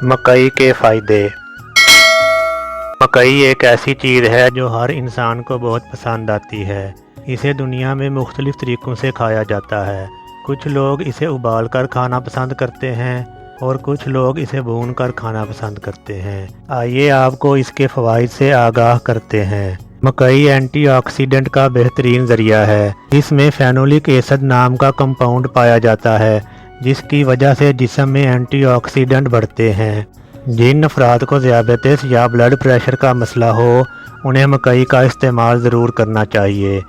मकई के फ़ायदे। मकई एक ऐसी चीज़ है जो हर इंसान को बहुत पसंद आती है। इसे दुनिया में मुख्तलिफ़ तरीक़ों से खाया जाता है। कुछ लोग इसे उबाल कर खाना पसंद करते हैं और कुछ लोग इसे भून कर खाना पसंद करते हैं। आइए आपको इसके फ़वाइद से आगाह करते हैं। मकई एंटीऑक्सीडेंट का बेहतरीन ज़रिया है। इसमें फेनोलिक एसिड नाम का कंपाउंड पाया जाता है, जिसकी वजह से जिस्म में एंटीऑक्सीडेंट बढ़ते हैं। जिन अफराद को ज़ियादतीस या ब्लड प्रेशर का मसला हो, उन्हें मकई का इस्तेमाल ज़रूर करना चाहिए।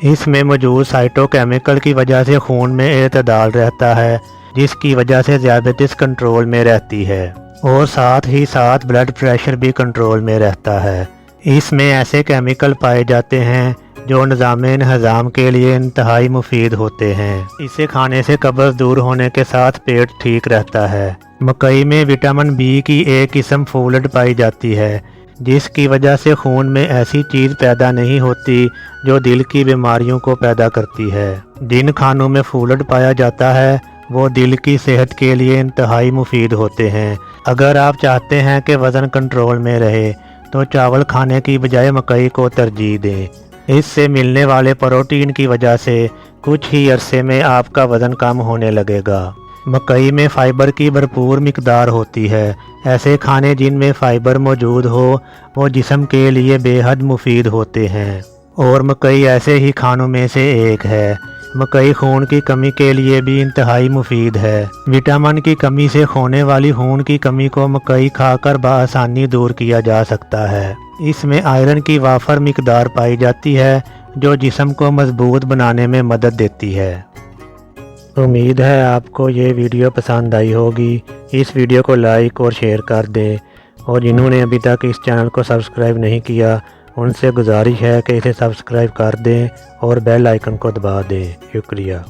इसमें मौजूद साइटोकेमिकल की वजह से खून में एतदाल रहता है, जिसकी वजह से ज़ियादतीस कंट्रोल में रहती है और साथ ही साथ ब्लड प्रेशर भी कंट्रोल में रहता है। इसमें ऐसे केमिकल पाए जाते हैं जो निज़ाम हज़ाम के लिए इंतहाई मुफीद होते हैं। इसे खाने से कब्ज़ दूर होने के साथ पेट ठीक रहता है। मकई में विटामिन बी की एक किस्म फोलेट पाई जाती है, जिसकी वजह से खून में ऐसी चीज़ पैदा नहीं होती जो दिल की बीमारियों को पैदा करती है। जिन खानों में फोलेट पाया जाता है वो दिल की सेहत के लिए इंतहाई मुफीद होते हैं। अगर आप चाहते हैं कि वज़न कंट्रोल में रहे तो चावल खाने की बजाय मकई को तरजीह दें। इससे मिलने वाले प्रोटीन की वजह से कुछ ही अरसे में आपका वज़न कम होने लगेगा। मकई में फ़ाइबर की भरपूर मिकदार होती है। ऐसे खाने जिनमें फ़ाइबर मौजूद हो वो जिस्म के लिए बेहद मुफीद होते हैं और मकई ऐसे ही खानों में से एक है। मकई खून की कमी के लिए भी इंतहाई मुफीद है। विटामिन की कमी से होने वाली खून की कमी को मकई खाकर बआसानी दूर किया जा सकता है। इसमें आयरन की वाफर मिकदार पाई जाती है जो जिस्म को मजबूत बनाने में मदद देती है। उम्मीद है आपको ये वीडियो पसंद आई होगी। इस वीडियो को लाइक और शेयर कर दें और जिन्होंने अभी तक इस चैनल को सब्सक्राइब नहीं किया उनसे गुजारिश है कि इसे सब्सक्राइब कर दें और बेल आइकन को दबा दें। शुक्रिया।